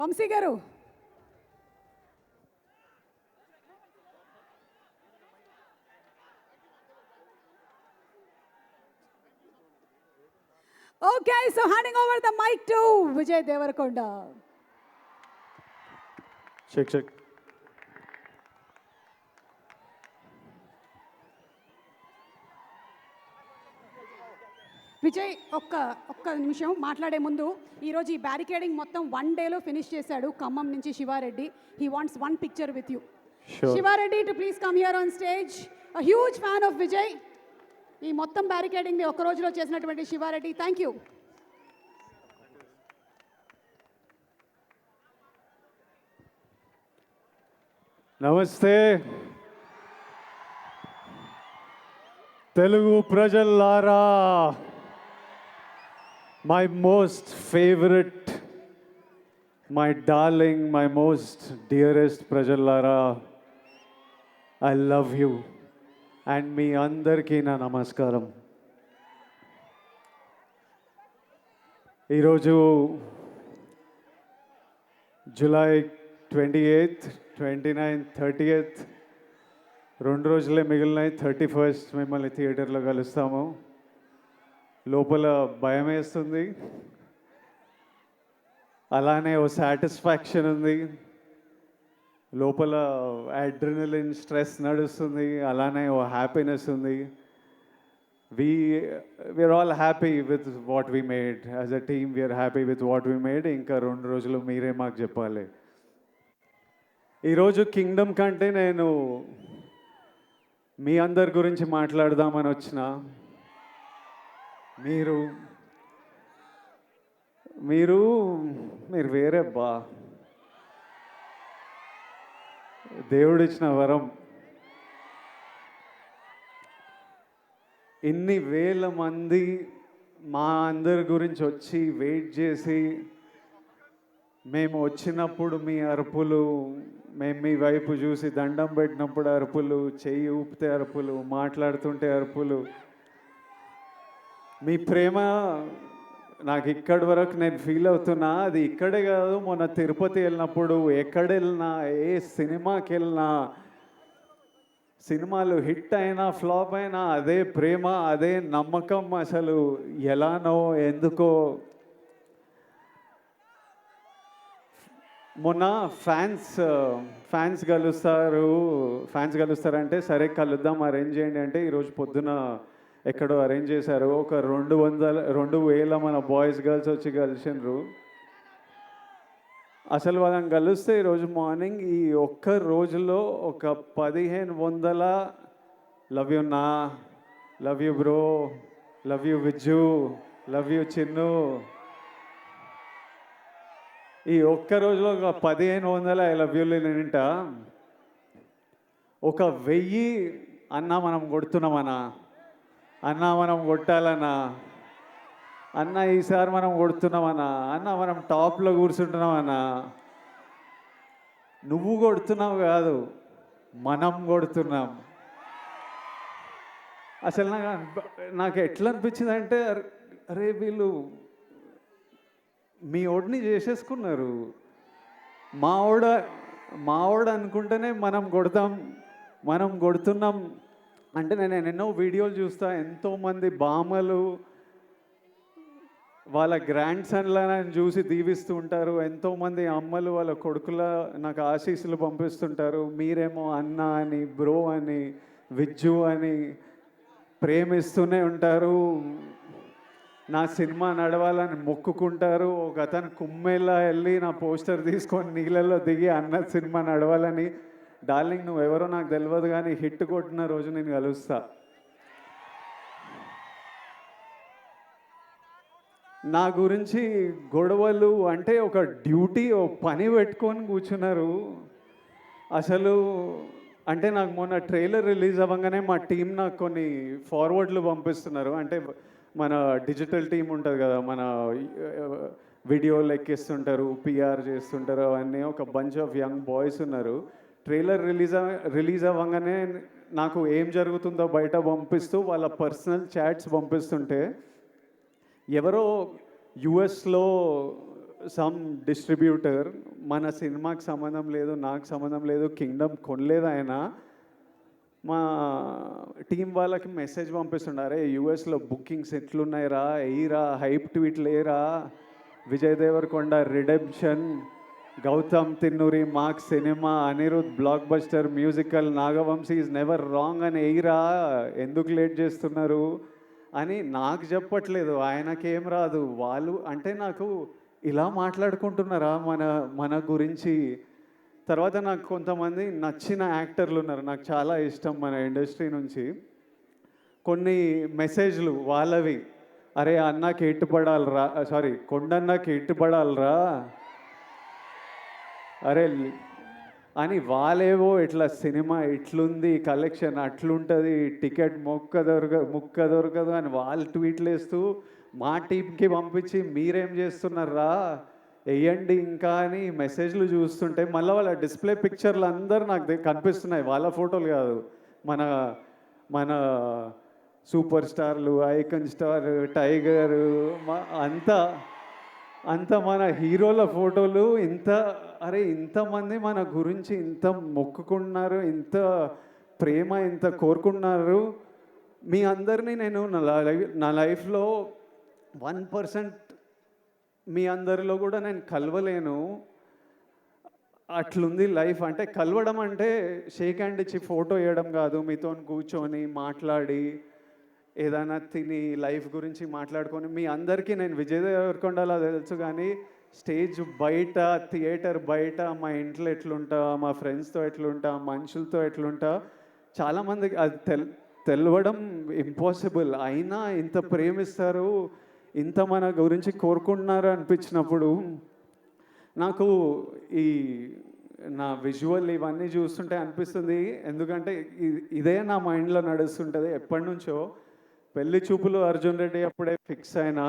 Vamsi garu okay, so handing over the mike to Vijay Devarakonda. Check Vijay ఒక్క నిమిషం మాట్లాడే ముందు, ఈరోజు ఈ బ్యారికేడింగ్ మొత్తం 1 డేలో ఫినిష్ చేశాడు ఖమ్మం నుంచి Shivareddy. He wants 1 picture with you. Shivareddy too please come here on stage. A huge fan of Vijay. ఈ మొత్తం బ్యారికేడింగ్ని ఒక్క రోజులో చేసినటువంటి శివారెడ్డి, థ్యాంక్ యూ. నమస్తే Telugu ప్రజల్లారా, my most favorite, my darling, my most dearest ప్రజల్లారా, I love you and మీ అందరికీ నా నమస్కారం. ఈరోజు జూలై 28th, 29th, 30th 2 రోజులే మిగిలినాయి. 31st మిమ్మల్ని థియేటర్లో కలుస్తాము. లోపల భయం వేస్తుంది, అలానే ఓ సాటిస్ఫాక్షన్ ఉంది. లోపల అడ్రినలిన్ స్ట్రెస్ నడుస్తుంది, అలానే ఓ హ్యాపీనెస్ ఉంది. We are all happy with what we made. As a team we are happy with what we made. ఇంకా 2 రోజులు మీరే మాకు చెప్పాలి. ఈరోజు కింగ్డమ్ కంటే నేను మీ అందరి గురించి మాట్లాడదామని వచ్చిన. మీరు మీరు మీరు వేరే బా, దేవుడిచ్చిన వరం. ఇన్ని వేల మంది మా అందరి గురించి వచ్చి వెయిట్ చేసి, మేము వచ్చినప్పుడు మీ అరుపులు, మేము మీ వైపు చూసి దండం పెట్టినప్పుడు అరుపులు, చెయ్యి ఊపితే అరుపులు, మాట్లాడుతుంటే అరుపులు, మీ ప్రేమ నాకు ఇక్కడి వరకు నేను ఫీల్ అవుతున్నా. అది ఇక్కడే కాదు, మొన్న తిరుపతి వెళ్ళినప్పుడు, ఎక్కడ వెళ్ళినా, ఏ సినిమాకి వెళ్ళినా, సినిమాలు హిట్ అయినా ఫ్లాప్ అయినా అదే ప్రేమ, అదే నమ్మకం. అసలు ఎలానో ఎందుకో మొన్న ఫ్యాన్స్ కలుస్తారంటే సరే కలుద్దాం, అరేంజ్ చేయండి అంటే ఈరోజు పొద్దున ఎక్కడో అరేంజ్ చేశారు. ఒక 2,000 మన బాయ్స్ గర్ల్స్ వచ్చి కలిసినారు. అసలు వాళ్ళని కలిస్తే ఈరోజు మార్నింగ్ ఈ ఒక్క రోజులో ఒక 1,500 లవ్ యూ నా, love you bro, love you Vijju, love you Chinnu, ఈ ఒక్క రోజులో ఒక 1,500 ఐ లవ్ యూలు నింట. ఒక 1000 అన్నా మనం కొడుతున్నామన్నా, అన్నా మనం కొట్టాలన్నా, అన్న ఈసారి మనం కొడుతున్నామన్నా, అన్న మనం టాప్లో కూర్చుంటున్నామన్నా. నువ్వు కొడుతున్నావు కాదు, మనం కొడుతున్నాం. అసలు నాకు ఎట్లా అనిపించింది అంటే, అరే వీళ్ళు మీ ఓడిని చేసేసుకున్నారు. మావాడు అనుకుంటేనే మనం కొడుతున్నాం అంటే. నేను ఎన్నో వీడియోలు చూస్తా, ఎంతోమంది బామ్మలు వాళ్ళ గ్రాండ్ సన్లను చూసి దీవిస్తూ ఉంటారు. ఎంతోమంది అమ్మలు వాళ్ళ కొడుకుల నాకు ఆశీస్సులు పంపిస్తుంటారు. మీరేమో అన్న అని, బ్రో అని, విజ్జు అని ప్రేమిస్తూనే ఉంటారు. నా సినిమా నడవాలని మొక్కుకుంటారు. ఒక అతను కుమ్మేలా వెళ్ళి నా పోస్టర్ తీసుకొని నీళ్ళల్లో దిగి అన్న సినిమా నడవాలని. డార్లింగ్ నువ్వెవరో నాకు తెలియదు, కానీ హిట్ కొట్టిన రోజు నేను కలుస్తా. నా గురించి గొడవలు అంటే ఒక డ్యూటీ, ఓ పని పెట్టుకొని కూర్చున్నారు. అసలు అంటే నాకు మొన్న ట్రైలర్ రిలీజ్ అవ్వగానే మా టీం నాకు కొన్ని ఫార్వర్డ్లు పంపిస్తున్నారు. అంటే మన డిజిటల్ టీం ఉంటుంది కదా, మన వీడియోలు ఎక్కిస్తుంటారు, పిఆర్ చేస్తుంటారు, అవన్నీ ఒక బంచ్ ఆఫ్ యంగ్ బాయ్స్ ఉన్నారు. ట్రైలర్ రిలీజ్ అవ్వగానే నాకు ఏం జరుగుతుందో బయట పంపిస్తూ వాళ్ళ పర్సనల్ చాట్స్ పంపిస్తుంటే, ఎవరో యుఎస్లో సమ్ డిస్ట్రిబ్యూటర్ మన సినిమాకి సంబంధం లేదు, నాకు సంబంధం లేదు, కింగ్డమ్ కొనలేదు ఆయన, మా టీం వాళ్ళకి మెసేజ్ పంపిస్తుండారే యూఎస్లో బుకింగ్స్ ఎట్లున్నాయిరా, ఎయిరా, హైప్ ట్వీట్ లేరా, Vijay Devarakonda redemption, Gowtam Tinnanuri mark cinema, Anirudh blockbuster musical, Nagavamshi is never wrong అని ఎయిరా, ఎందుకు లేట్ చేస్తున్నారు అని నాకు చెప్పట్లేదు, ఆయనకేం రాదు. వాళ్ళు అంటే నాకు ఇలా మాట్లాడుకుంటున్నారా మన గురించి. తర్వాత నాకు కొంతమంది నచ్చిన యాక్టర్లు ఉన్నారు, నాకు చాలా ఇష్టం మన ఇండస్ట్రీ నుంచి. కొన్ని మెసేజ్లు వాళ్ళవి, అరే అన్నకి ఎట్టుపడాలరా, సారీ కొండన్నకి ఎట్టుపడాలరా, అరే అని వాళ్ళేవో ఇట్లా సినిమా ఇట్లుంది, కలెక్షన్ అట్లుంటుంది, టికెట్ ముక్క దొరకదు అని వాళ్ళు ట్వీట్లు వేస్తూ మా టీంకి పంపించి మీరేం చేస్తున్నారా వేయండి ఇంకా అని మెసేజ్లు చూస్తుంటే మళ్ళీ వాళ్ళ డిస్ప్లే పిక్చర్లు అందరూ నాకు కనిపిస్తున్నాయి, వాళ్ళ ఫోటోలు కాదు, మన మన సూపర్ స్టార్లు, ఐకన్ స్టార్, టైగర్, అంత మన హీరోల ఫోటోలు. అరే ఇంతమంది మన గురించి ఇంత మొక్కుకున్నారు, ఇంత ప్రేమ ఇంత కోరుకున్నారు. మీ అందరినీ నేను నా లైఫ్లో 1% మీ అందరిలో కూడా నేను కలవలేను. అట్లుంది లైఫ్. అంటే కలవడం అంటే షేక్ హ్యాండ్ ఇచ్చి ఫోటో వేయడం కాదు, మీతో కూర్చొని మాట్లాడి ఏదైనా తిని లైఫ్ గురించి మాట్లాడుకొని. మీ అందరికీ నేను విజయ్ దేవరకొండలా తెలుసు, కానీ స్టేజ్ బయట, థియేటర్ బయట, మా ఇంట్లో ఎట్లుంటా, మా ఫ్రెండ్స్తో ఎట్లుంటా, మనుషులతో ఎట్లుంటా, చాలామందికి అది తెలవడం ఇంపాసిబుల్. అయినా ఇంత ప్రేమిస్తారు, ఇంత మన గురించి కోరుకుంటున్నారు అనిపించినప్పుడు నాకు ఈ నా విజువల్ ఇవన్నీ చూస్తుంటే అనిపిస్తుంది. ఎందుకంటే ఇదే నా మైండ్లో నడుస్తుంటుంది ఎప్పటి నుంచో. పెళ్లి చూపులు అర్జున్ రెడ్డి అప్పుడే ఫిక్స్ అయినా,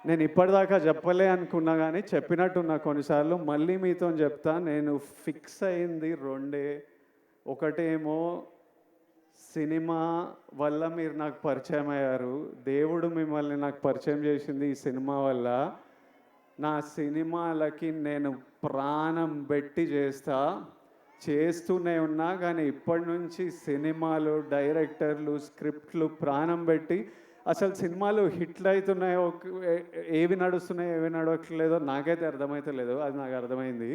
నేను ఇప్పటిదాకా చెప్పలే అనుకున్నా కానీ చెప్పినట్టున్నా కొన్నిసార్లు. మళ్ళీ మీతో చెప్తా, నేను ఫిక్స్ అయింది రెండే. ఒకటేమో సినిమా వల్ల మీరు నాకు పరిచయం అయ్యారు, దేవుడు మిమ్మల్ని నాకు పరిచయం చేసింది ఈ సినిమా వల్ల. నా సినిమాలకి నేను ప్రాణం పెట్టి చేస్తూనే ఉన్నా, కానీ ఇప్పటి నుంచి సినిమాలు, డైరెక్టర్లు, స్క్రిప్ట్లు ప్రాణం పెట్టి, అసలు సినిమాలు హిట్లు అవుతున్నాయో, ఏవి నడుస్తున్నాయో ఏవి నడవట్లేదో నాకైతే అర్థమవుతలేదు, అది నాకు అర్థమైంది.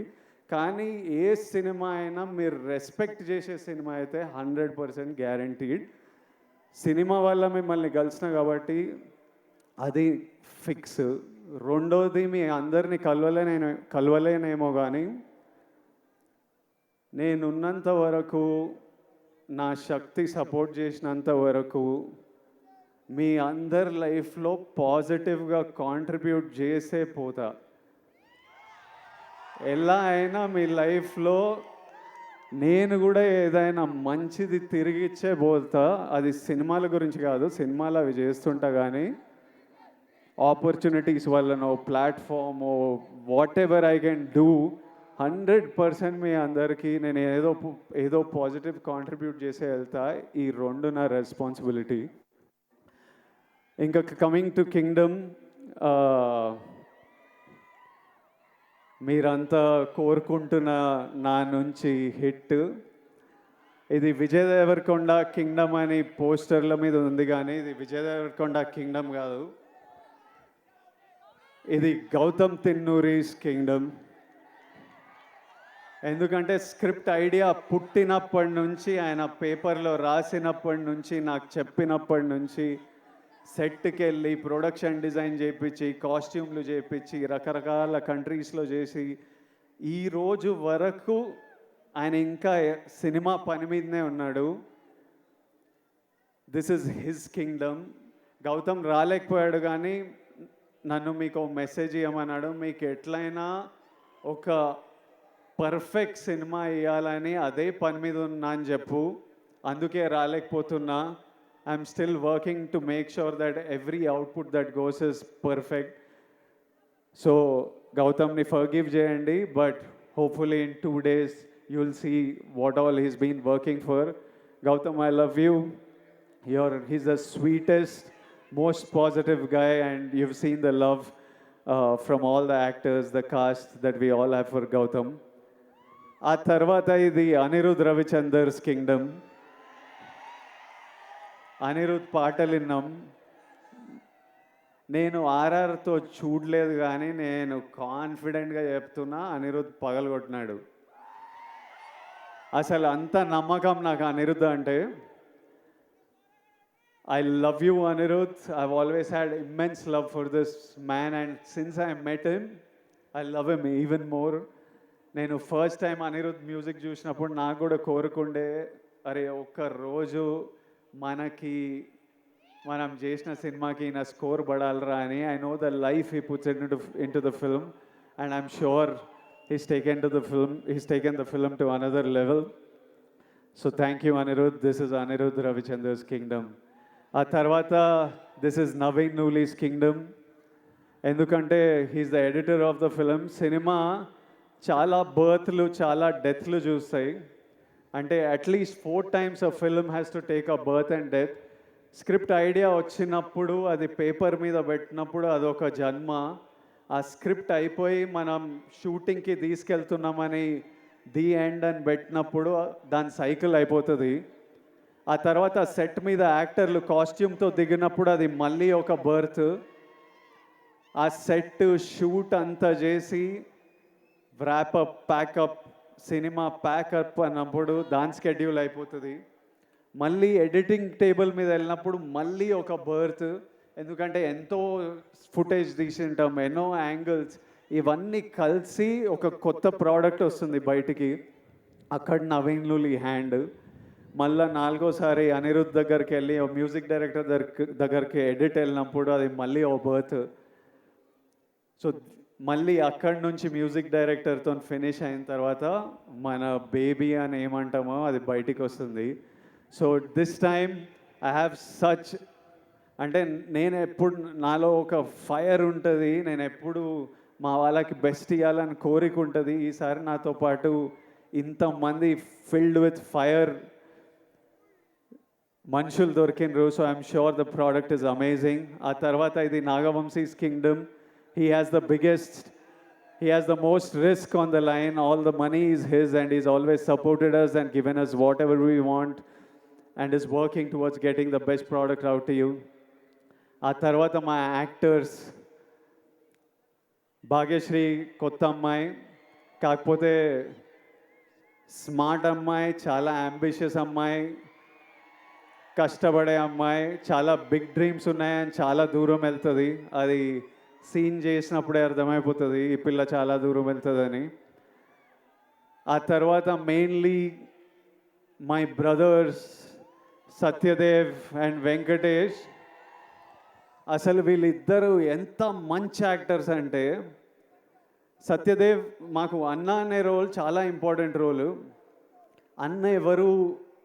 కానీ ఏ సినిమా అయినా మీరు రెస్పెక్ట్ చేసే సినిమా అయితే 100% గ్యారంటీడ్. సినిమా వల్ల మిమ్మల్ని కలిసిన కాబట్టి అది ఫిక్స్. రెండోది, మీ అందరినీ కలవలేనేమో కానీ నేనున్నంత వరకు, నా శక్తి సపోర్ట్ చేసినంత వరకు మీ అందరి లైఫ్లో పాజిటివ్గా కాంట్రిబ్యూట్ చేసే పోతా. ఎలా అయినా మీ లైఫ్లో నేను కూడా ఏదైనా మంచిది తిరిగిచ్చే పోతా. అది సినిమాల గురించి కాదు, సినిమాలు అవి చేస్తుంటా, కానీ ఆపర్చునిటీస్ వల్లనో, ప్లాట్ఫామో, whatever I can do 100% మీ అందరికీ నేను ఏదో పాజిటివ్ కాంట్రిబ్యూట్ చేసే వెళ్తా. ఈ రెండు నా రెస్పాన్సిబిలిటీ. ఇంకా కమింగ్ టు కింగ్డమ్, మీరంతా కోరుకుంటున్న నా నుంచి హిట్. ఇది విజయ్ దేవరకొండ కింగ్డమ్ అని పోస్టర్ల మీద ఉంది, కానీ ఇది విజయ్ దేవరకొండ కింగ్డమ్ కాదు, ఇది గౌతమ్ తిన్నూరీస్ కింగ్డమ్. ఎందుకంటే స్క్రిప్ట్ ఐడియా పుట్టినప్పటి నుంచి, ఆయన పేపర్లో రాసినప్పటి నుంచి, నాకు చెప్పినప్పటి నుంచి, సెట్కి వెళ్ళి ప్రొడక్షన్ డిజైన్ చేయించి, కాస్ట్యూమ్లు చేయించి, రకరకాల కంట్రీస్లో చేసి, ఈరోజు వరకు ఆయన ఇంకా సినిమా పని మీదనే ఉన్నాడు. This is his kingdom. Gautam రాలేకపోయాడు, కానీ నన్ను మీకు మెసేజ్ ఇవ్వమన్నాడు, మీకు ఎట్లయినా ఒక పర్ఫెక్ట్ సినిమా ఇవ్వాలని అదే పని మీద ఉన్నా అని చెప్పు, అందుకే రాలేకపోతున్నా. I'm still working to make sure that every output that goes is perfect. So గౌతమ్ని ఫర్గివ్ చేయండి, but hopefully in 2 days you will see what all he's been working for. Gautam, I love you. He's the sweetest, most positive guy, and you've seen the love from all the actors, the cast that we all have for Gautam. ఆ తర్వాత ఇది Anirudh రవిచందర్స్ Kingdom. Anirudh పాటలు విన్నాం. నేను ఆర్ఆర్తో చూడలేదు కానీ నేను కాన్ఫిడెంట్గా చెప్తున్నా అనిరుద్ పగలగొట్టినాడు. అసలు అంత నమ్మకం నాకు అనిరుద్ అంటే. I love you, Anirudh. I've always had immense love for this man, and since I met him, I love him even more. నేను ఫస్ట్ టైం అనిరుద్ మ్యూజిక్ చూసినప్పుడు నాకు కూడా కోరుకుండే, అరే ఒక్క రోజు మనకి మనం చేసిన సినిమాకి నా స్కోర్ పడాలరా అని. I know the life he puts in to the film, and I'm sure he's taken the film to another level. So thank you, Anirudh. This is Anirudh Ravichander's kingdom. ఆ తర్వాత this is Naveen Nooli's Kingdom. ఎందుకంటే he's the editor of the film. Cinema చాలా బర్త్లు చాలా డెత్లు చూస్తాయి. అంటే at least 4 times a film has to take a birth and death. Script idea వచ్చినప్పుడు అది paper మీద పెట్టినప్పుడు అదొక జన్మ. ఆ స్క్రిప్ట్ అయిపోయి మనం షూటింగ్కి తీసుకెళ్తున్నామని ది ఎండ్ అని పెట్టినప్పుడు దాని సైకిల్ అయిపోతుంది. ఆ తర్వాత సెట్ మీద యాక్టర్లు కాస్ట్యూమ్తో దిగినప్పుడు అది మళ్ళీ ఒక బర్త్. ఆ సెట్ షూట్ అంతా చేసి వ్రాపప్ ప్యాకప్ సినిమా ప్యాకప్ అన్నప్పుడు దాని స్కెడ్యూల్ అయిపోతుంది. మళ్ళీ ఎడిటింగ్ టేబుల్ మీద వెళ్ళినప్పుడు మళ్ళీ ఒక బర్త్. ఎందుకంటే ఎంతో ఫుటేజ్ తీసింటాం, ఎన్నో యాంగిల్స్, ఇవన్నీ కలిసి ఒక కొత్త ప్రోడక్ట్ వస్తుంది బయటికి. అక్కడ నవీన్ లూలి హ్యాండ్. మళ్ళీ 4వసారి అనిరుద్ దగ్గరికి వెళ్ళి మ్యూజిక్ డైరెక్టర్ దగ్గరికి ఎడిట్ వెళ్ళినప్పుడు అది మళ్ళీ ఓ బర్త్. సో మళ్ళీ అక్కడి నుంచి మ్యూజిక్ డైరెక్టర్తో ఫినిష్ అయిన తర్వాత మన బేబీ అని ఏమంటామో అది బయటికి వస్తుంది. So this time I have such, అంటే నేను ఎప్పుడు నాలో ఒక ఫైర్ ఉంటుంది, నేను ఎప్పుడు మా వాళ్ళకి బెస్ట్ ఇవ్వాలని కోరిక ఉంటుంది. ఈసారి నాతో పాటు ఇంతమంది ఫిల్డ్ విత్ ఫైర్ మనుషులు దొరికినరు. So I'm sure the product is amazing. ఆ తర్వాత ఇది Nagavamsi's kingdom. He has the most risk on the line. All the money is his and is always supported us and given us whatever we want and is working towards getting the best product out to you. ఆ తర్వాత మా actors, Bhagyashree కొత్త అమ్మాయి, కాకపోతే smart అమ్మాయి, చాలా ambitious అమ్మాయి, కష్టపడే అమ్మాయి, చాలా బిగ్ డ్రీమ్స్ ఉన్నాయని చాలా దూరం వెళ్తుంది. అది సీన్ చేసినప్పుడే అర్థమైపోతుంది ఈ పిల్ల చాలా దూరం వెళ్తుందని. ఆ తర్వాత mainly my brothers Satyadev and Venkatesh. అసలు వీళ్ళిద్దరూ ఎంత మంచి యాక్టర్స్ అంటే, సత్యదేవ్ మాకు అన్న అనే రోల్ చాలా ఇంపార్టెంట్ రోలు. అన్న ఎవరు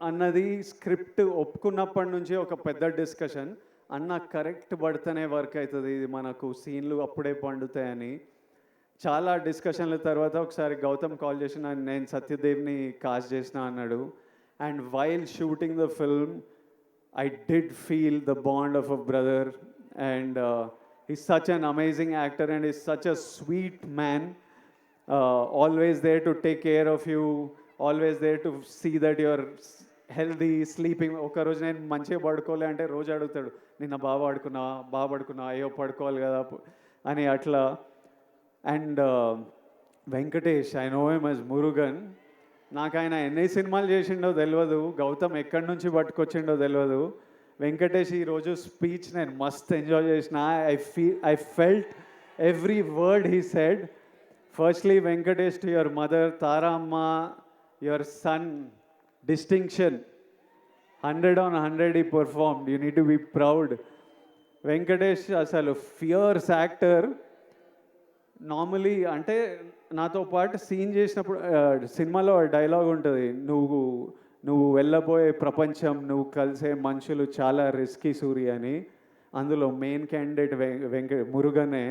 అన్నది స్క్రిప్ట్ ఒప్పుకున్నప్పటి నుంచి ఒక పెద్ద డిస్కషన్. అన్న కరెక్ట్ పడితేనే వర్క్ అవుతుంది, ఇది మనకు సీన్లు అప్పుడే పండుతాయని చాలా డిస్కషన్ల తర్వాత ఒకసారి గౌతమ్ కాల్ చేసి నేను సత్యదేవ్ని కాస్ట్ చేసిన అన్నాడు. And while shooting the film I did feel the bond of a brother. And he's such an amazing actor and he's such a sweet man, always there to take care of you, always there to see that you're healthy, sleeping. ఒక రోజు నేను మంచిగా పడుకోలే అంటే రోజు అడుగుతాడు, నిన్న బాగా పడుకున్నా అయ్యో పడుకోవాలి కదా అని అట్లా. And Venkatesh, I know him as Murugan. నాకు ఆయన ఎన్ని సినిమాలు చేసిండో తెలియదు, గౌతమ్ ఎక్కడి నుంచి పట్టుకొచ్చిండో తెలియదు. వెంకటేష్ ఈరోజు స్పీచ్ నేను మస్త్ ఎంజాయ్ చేసిన. I felt every word he said. Firstly Venkatesh, to your mother Tara అమ్మ, your son distinction 100 on 100 he performed. You need to be proud. Venkatesh అసలు ఫియర్స్ యాక్టర్. నార్మలీ అంటే నాతో పాటు సీన్ చేసినప్పుడు సినిమాలో డైలాగ్ ఉంటుంది, నువ్వు వెళ్ళబోయే ప్రపంచం, నువ్వు కలిసే మనుషులు చాలా రిస్కీ సూర్య అని. అందులో మెయిన్ క్యాండిడేట్ మురుగనే.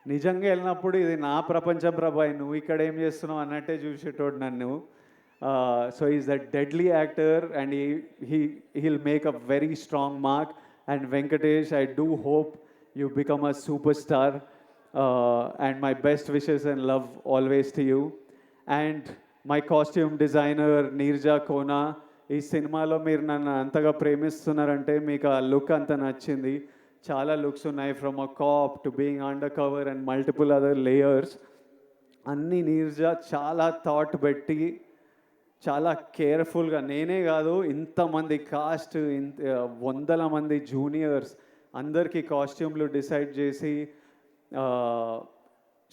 నిజంగా వెళ్ళినప్పుడు ఇది నా ప్రపంచం ప్రభాయ్, నువ్వు ఇక్కడ ఏం చేస్తున్నావు అన్నట్టే చూసేటోడు నన్ను. So is a deadly actor and he'll make a very strong mark. And Venkatesh, I do hope you become a superstar. and my best wishes and love always to you. And my costume designer Neerja Kona, ఈ సినిమాలో మీరు నన్ను అంతగా ప్రేమిస్తున్నారంటే మీకు ఆ look అంత నచ్చింది. చాలా లుక్స్ ఉన్నాయి, from a cap to being under cover and multiple other layers. అన్నీ నీర్జా చాలా థాట్ పెట్టి చాలా కేర్ఫుల్గా, నేనే కాదు ఇంతమంది కాస్ట్, వందల మంది జూనియర్స్ అందరికీ కాస్ట్యూమ్లు డిసైడ్ చేసి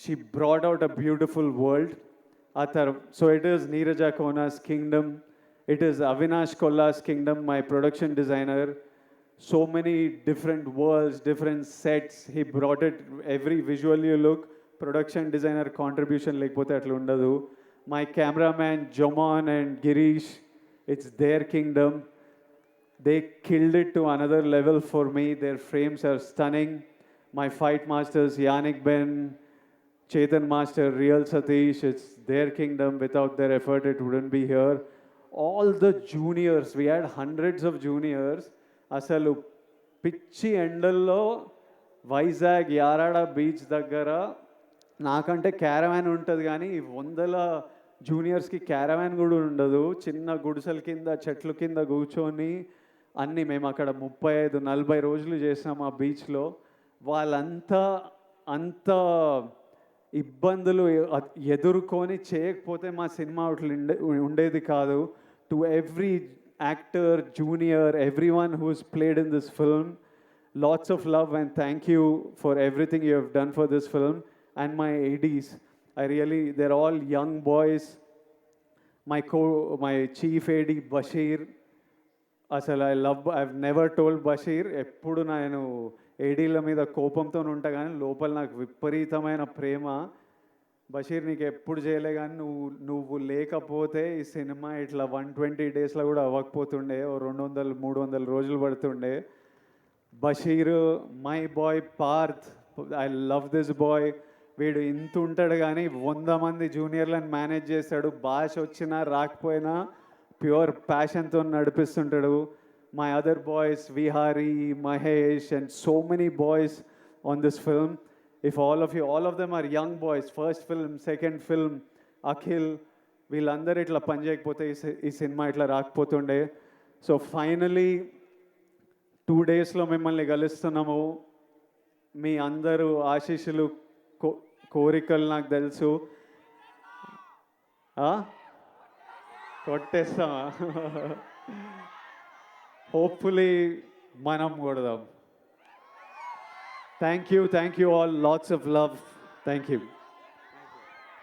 she brought out a beautiful world. So it is Neeraja Kona's kingdom. It is Avinash Kolla's kingdom, my production designer. So many different worlds, different sets. He brought it, every visual you look, production designer contribution lekapothe atla undadu. My cameraman Jomon and Girish, it's their kingdom. They killed it to another level for me. Their frames are stunning. My fight masters Yannick Ben, Chetan Master, Real Satish, it's their kingdom. Without their effort, it wouldn't be here. All the juniors, we had hundreds of juniors. అసలు పిచ్చి ఎండల్లో Vizag Yarada beach దగ్గర నాకంటే caravan ఉంటుంది కానీ వందల జూనియర్స్కి caravan కూడా ఉండదు. చిన్న గుడిసెల కింద చెట్ల కింద కూర్చొని అన్నీ మేము అక్కడ 35-40 రోజులు చేసాం ఆ బీచ్లో. వాళ్ళంతా అంత ఇబ్బందులు ఎదుర్కొని చేయకపోతే మా సినిమా ఉండేది కాదు. To every actor, junior, everyone who's played in this film, lots of love and thank you for everything you have done for this film. And my ADs, I really, they're all young boys. My chief AD Bashir, అసలు I've never told Bashir, ఎప్పుడు నేను ఏడీల మీద కోపంతో ఉంటా కానీ లోపల నాకు విపరీతమైన ప్రేమ. బషీర్ నీకు ఎప్పుడు చేయలే కానీ నువ్వు లేకపోతే ఈ సినిమా ఇట్లా 120 డేస్లో కూడా అవ్వకపోతుండే, 200-300 రోజులు పడుతుండే. Basheer, my boy Parth, I love this boy. వీడు ఇంత ఉంటాడు కానీ 100 మంది జూనియర్లను మేనేజ్ చేస్తాడు. భాష వచ్చినా రాకపోయినా pure ప్యాషన్తో నడిపిస్తుంటాడు. My other boys, Vihari, Mahesh, and so many boys on this film. If all of them are young boys, first film, second film, Akhil, వీళ్ళందరూ ఇట్లా పని చేయకపోతే ఈ సినిమా ఇట్లా రాకపోతుండే. సో ఫైనలీ 2 డేస్లో మిమ్మల్ని కలుస్తున్నాము. మీ అందరూ ఆశీస్సులు, కోరికలు నాకు తెలుసు. కొట్టేస్తామా? Hopefully, manam kodadam. Thank you all. Lots of love. Thank you.